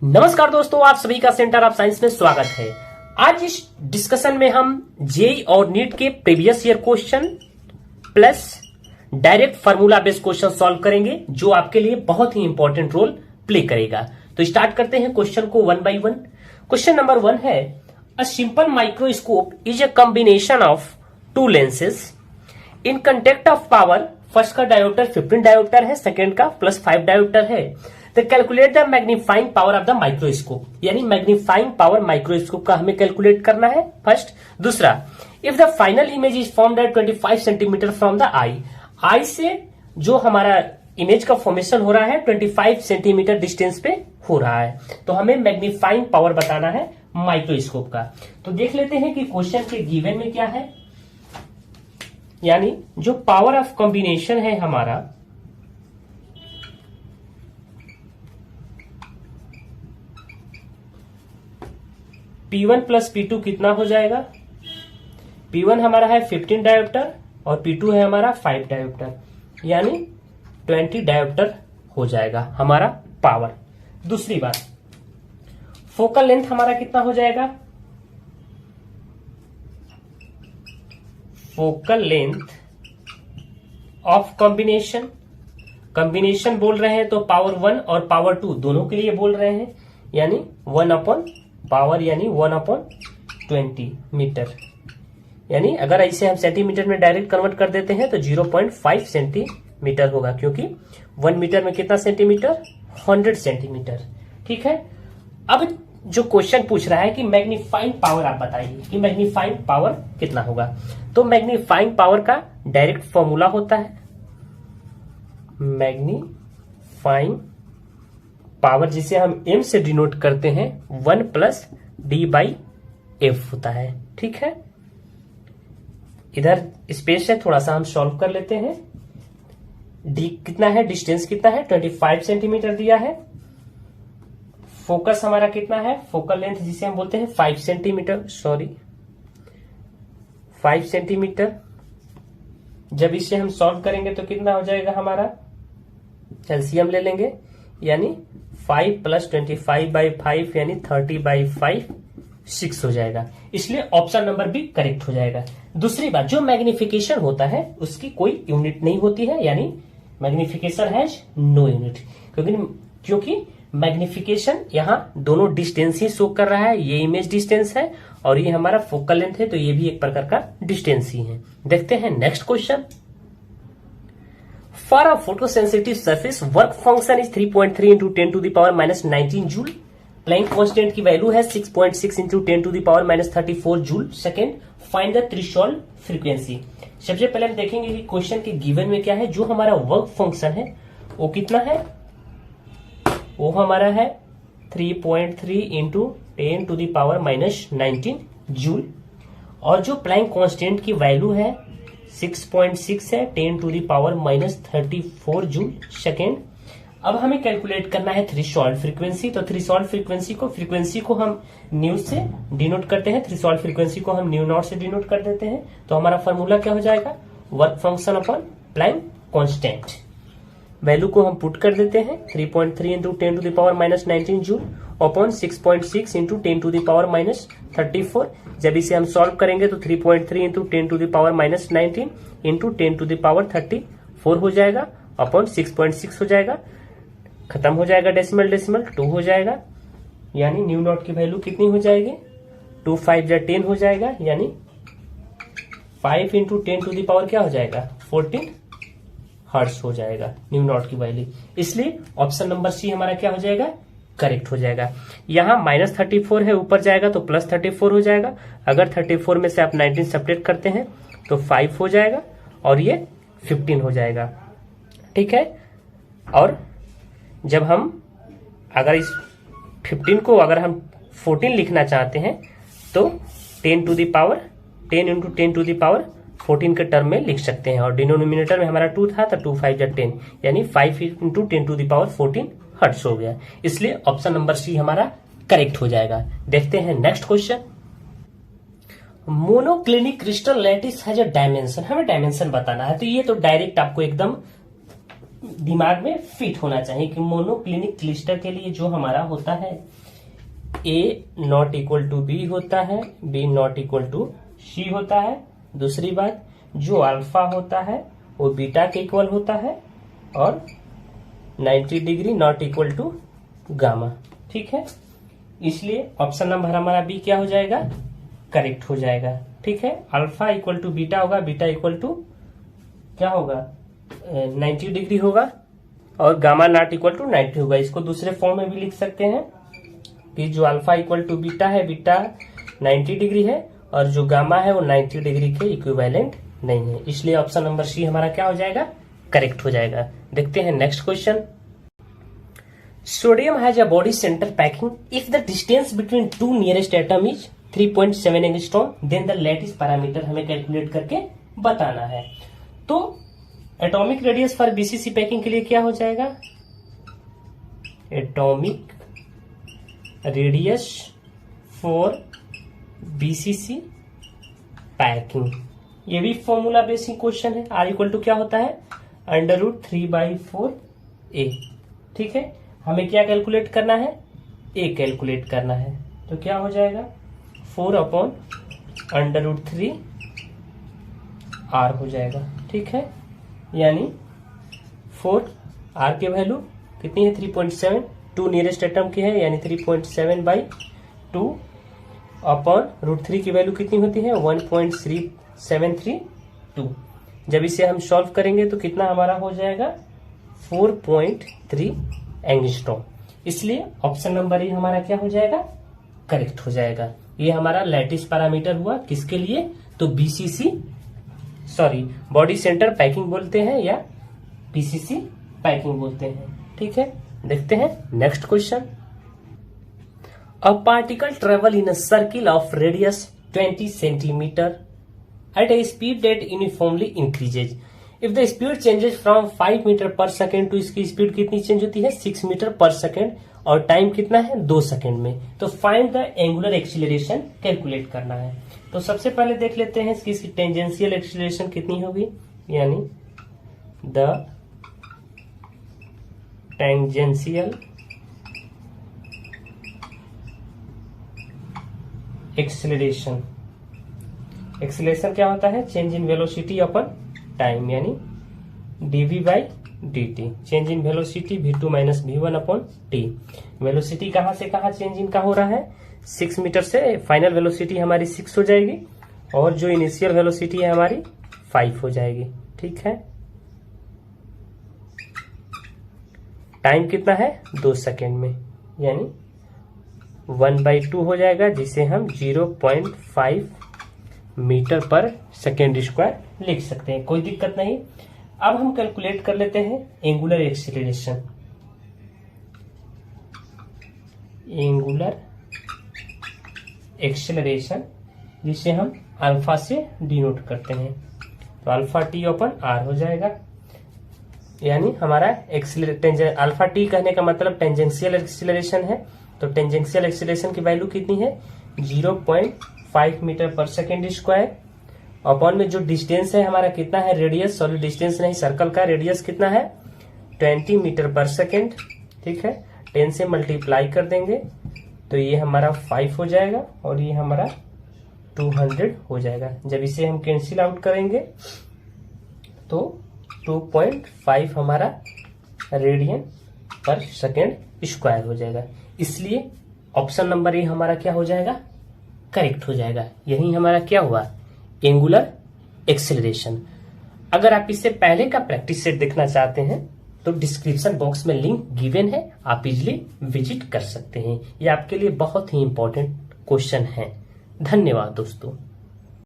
नमस्कार दोस्तों, आप सभी का सेंटर ऑफ साइंस में स्वागत है। आज इस डिस्कशन में हम जेईई और नीट के previous year question plus direct formula based question solve करेंगे, जो आपके लिए बहुत ही इंपॉर्टेंट रोल प्ले करेगा। तो स्टार्ट करते हैं क्वेश्चन को one by one. Question number 1 है, a simple microscope is a combination of two lenses in contact of power. First का डायोप्टर 15 डायोप्टर है, सेकेंड का +5 डायोप्टर है। तो calculate the magnifying power of the microscope, यानी magnifying power microscope का हमें calculate करना है फर्स्ट। दूसरा, if the final image is formed at 25 centimetre from the eye से जो हमारा इमेज का फॉर्मेशन हो रहा है 25 सेंटीमीटर डिस्टेंस पे हो रहा है, तो हमें मैग्नीफाइंग पावर बताना है माइक्रोस्कोप का। तो देख लेते हैं कि क्वेश्चन के गिवन में क्या है, यानी जो पावर ऑफ कॉम्बिनेशन है हमारा P1 प्लस P2 कितना हो जाएगा। P1 हमारा है 15 डायोप्टर और P2 है हमारा 5 डायोप्टर, यानी 20 डायोप्टर हो जाएगा हमारा पावर। दूसरी बात, फोकल लेंथ हमारा कितना हो जाएगा। Focal length of combination, combination बोल रहे हैं तो पावर 1 और पावर 2 दोनों के लिए बोल रहे हैं, यानी 1 अपॉन पावर यानी 1/20 मीटर, यानी अगर ऐसे हम सेंटीमीटर में डायरेक्ट कन्वर्ट कर देते हैं तो 0.5 सेंटीमीटर होगा, क्योंकि 1 मीटर में कितना सेंटीमीटर, 100 सेंटीमीटर। ठीक है, अब जो क्वेश्चन पूछ रहा है कि मैग्नीफाइंग पावर आप बताइए कि मैग्नीफाइंग पावर कितना होगा। तो मैग्नीफाइंग पावर का डायरेक्ट फॉर्मूला होता है, मैग्नीफाइंग पावर जिसे हम m से डिनोट करते हैं 1 + d/f होता है। ठीक है, इधर स्पेस है, थोड़ा सा हम सॉल्व कर लेते हैं। d कितना है, डिस्टेंस कितना है, 25 सेंटीमीटर दिया है। फोकस हमारा कितना है, फोकल लेंथ जिसे हम बोलते हैं 5 सेंटीमीटर, 5 सेंटीमीटर। जब इसे हम सॉल्व करेंगे तो कितना हो जाएगा हमारा, एलसीएम ले लेंगे, यानी 5 + 25/5 यानी 30/5 6 हो जाएगा। इसलिए ऑप्शन नंबर भी करेक्ट हो जाएगा। दूसरी बात, जो मैग्निफिकेशन होता है उसकी कोई यूनिट नहीं होती है, यानी मैग्निफिकेशन हैज नो यूनिट, क्योंकि मैग्निफिकेशन यहाँ दोनों डिस्टेंस ही शो कर रहा है। ये इमेज डिस्टेंस है और ये हमारा फोकल लेंथ है, तो ये भी एक प्रकार का डिस्टेंस ही है। देखते हैं next question. For a photosensitive surface, work function is 3.3 × 10⁻⁻19 joule. Planck constant की वैल्यू है 6.6 × 10⁻34 joule second. Find the threshold frequency. सबसे पहले हम देखेंगे कि क्वेश्चन के गिवन में क्या है। जो हमारा वर्क फंक्शन है वो कितना है, वो हमारा है 3.3 × 10⁻⁻19 जूल, और जो प्लैंक कांस्टेंट की वैल्यू है 6.6 है, 10⁻34 जूल सेकेंड। अब हमें कैलकुलेट करना है थ्रेशोल्ड फ्रीक्वेंसी। तो थ्रेशोल्ड फ्रीक्वेंसी को हम न्यू से डिनोट करते हैं, थ्रेशोल्ड फ्रीक्वेंसी को हम न्यू नॉट से डिनोट कर देते हैं। तो हमारा फॉर्मूला क्या हो जाएगा, work function upon Planck constant. Value को हम पुट कर देते हैं, 3.3 × 10⁻⁻19 जूल अपॉन 6.6 × 10⁻34। जब इसे हम सॉल्व करेंगे तो 3.3 × 10⁻⁻19 × 10⁻34 हो जाएगा, अपॉन 6.6 हो जाएगा, खत्म हो जाएगा डेसिमल 2 हो जाएगा, यानी न्यू नॉट की वैल्यू कितनी हो जाएगी, 2 5 × 10 हो जाएगा, यानी 5 × 10⁻, क्या हो जाएगा, 14 हर्ट्ज हो जाएगा न्यू नॉट की वैल्यू। इसलिए ऑप्शन नंबर सी हमारा क्या हो जाएगा, करेक्ट हो जाएगा। यहाँ -34 है, ऊपर जाएगा तो +34 हो जाएगा। अगर 34 में से आप 19 सब्ट्रैक्ट करते हैं तो 5 हो जाएगा और ये 15 हो जाएगा। ठीक है, और जब हम अगर इस 15 को अगर हम 14 लिखना चाहते हैं तो 10 × 10⁻14 के टर्म में लिख सकते हैं, और डिनोमिनेटर में हमारा 2 था तो 2 5 × 10 यानी 5 × 10⁻14 हर्ट्ज हो गया। इसलिए ऑप्शन नंबर सी हमारा करेक्ट हो जाएगा। देखते हैं next question. Monoclinic crystal lattice has a dimension, हमें डायमेंशन बताना है। तो ये तो डायरेक्ट आपको एकदम दिमाग में फिट होना चाहिए कि मोनोक्लिनिक क्लिस्टर के लिए जो हमारा होता है ए नॉट इक्वल टू बी होता है, बी नॉट इक्वल टू सी होता है। दूसरी बात, जो अल्फा होता है वो बीटा के इक्वल होता है और 90 degree not equal to gamma. ठीक है, इसलिए ऑप्शन नंबर हमारा बी क्या हो जाएगा, करेक्ट हो जाएगा। ठीक है, अल्फा इक्वल टू बीटा होगा, बीटा इक्वल टू क्या होगा 90 डिग्री होगा और गामा नॉट इक्वल टू 90 होगा। इसको दूसरे फॉर्म में भी लिख सकते हैं कि जो अल्फा इक्वल टू बीटा है, बीटा 90 डिग्री है और जो गामा है वो 90 डिग्री के इक्विवेलेंट नहीं है। इसलिए ऑप्शन नंबर सी हमारा क्या हो जाएगा, करेक्ट हो जाएगा। देखते हैं next question. Sodium has a body centre packing if the distance between two nearest atom is 3.7 angstrom then the lattice parameter हमें कैलकुलेट करके बताना है। तो atomic radius for BCC packing के लिए क्या हो जाएगा, atomic radius for BCC packing, ये भी फॉर्मूला बेसिक क्वेश्चन है। आर इक्वल टू क्या होता है, √3/4a। ठीक है, हमें क्या कैलकुलेट करना है, ए कैलकुलेट करना है। तो क्या हो जाएगा 4/√3r हो जाएगा। ठीक है, यानी 4 आर के वैल्यू कितनी है 3.7, 2 नियरेस्ट एटम की है यानी 3.7/2 अपॉन √3 की वैल्यू कितनी होती है 1.3732। जब इसे हम सॉल्व करेंगे तो कितना हमारा हो जाएगा 4.3 एंगस्ट्रॉम। इसलिए ऑप्शन नंबर ए हमारा क्या हो जाएगा, करेक्ट हो जाएगा। ये हमारा लैटिस पैरामीटर हुआ किसके लिए, तो बीसीसी बॉडी सेंटर पैकिंग बोलते हैं या बीसीसी पैकिंग बोलते हैं। ठीक है, देखते हैं next question. A particle travel in a circle of radius 20 centimetre at a speed that uniformly increases. If the speed changes from 5 metre पर सेकेंड तो इसकी स्पीड कितनी चेंज होती है 6 मीटर पर सेकेंड और टाइम कितना है 2 सेकेंड में। तो find the angular acceleration calculate करना है। तो सबसे पहले देख लेते हैं इसकी टेंजेंशियल एक्सीलरेशन कितनी होगी, यानी द टेंजेंशियल एक्सीलरेशन, एक्सीलरेशन क्या होता है, change in velocity upon time यानी dv/dt, change in velocity v2 - v1 upon t। Velocity कहां से कहां चेंज इनका हो रहा है 6 मीटर से, फाइनल वेलोसिटी हमारी 6 हो जाएगी और जो इनिशियल वेलोसिटी है हमारी 5 हो जाएगी। ठीक है, टाइम कितना है 2 सेकेंड में यानी 1/2 हो जाएगा, जिसे हम 0.5 मीटर पर सेकेंड स्क्वायर लिख सकते हैं, कोई दिक्कत नहीं। अब हम कैलकुलेट कर लेते हैं एंगुलर एक्सीलरेशन। एंगुलर एक्सीलरेशन जिसे हम अल्फा से डिनोट करते हैं, तो अल्फा टी अपन आर हो जाएगा। यानी हमारा अल्फा टी कहने का मतलब टेंजेंशियल एक्सीलरेशन है। तो टेंजेंशियल एक्सीलरेशन की वैल्यू कितनी है 0.5 मीटर पर सेकेंड स्क्वायर अपॉन में जो डिस्टेंस है हमारा कितना है रेडियस, सॉरी डिस्टेंस नहीं सर्कल का रेडियस कितना है 20 मीटर पर सेकेंड। ठीक है, 10 से मल्टीप्लाई कर देंगे तो ये हमारा 5 हो जाएगा और ये हमारा 200 हो जाएगा। जब इसे हम कैंसिल आउट करेंगे तो 2.5 हमारा रेडियन पर सेकेंड स्क्वायर हो जाएगा। इसलिए ऑप्शन नंबर ए हमारा क्या हो जाएगा, करेक्ट हो जाएगा। यही हमारा क्या हुआ एंगुलर एक्सीलरेशन। अगर आप इससे पहले का प्रैक्टिस सेट देखना चाहते हैं तो डिस्क्रिप्शन बॉक्स में लिंक गिवन है, आप इजिली विजिट कर सकते हैं। ये आपके लिए बहुत ही इंपॉर्टेंट क्वेश्चन है। धन्यवाद दोस्तों।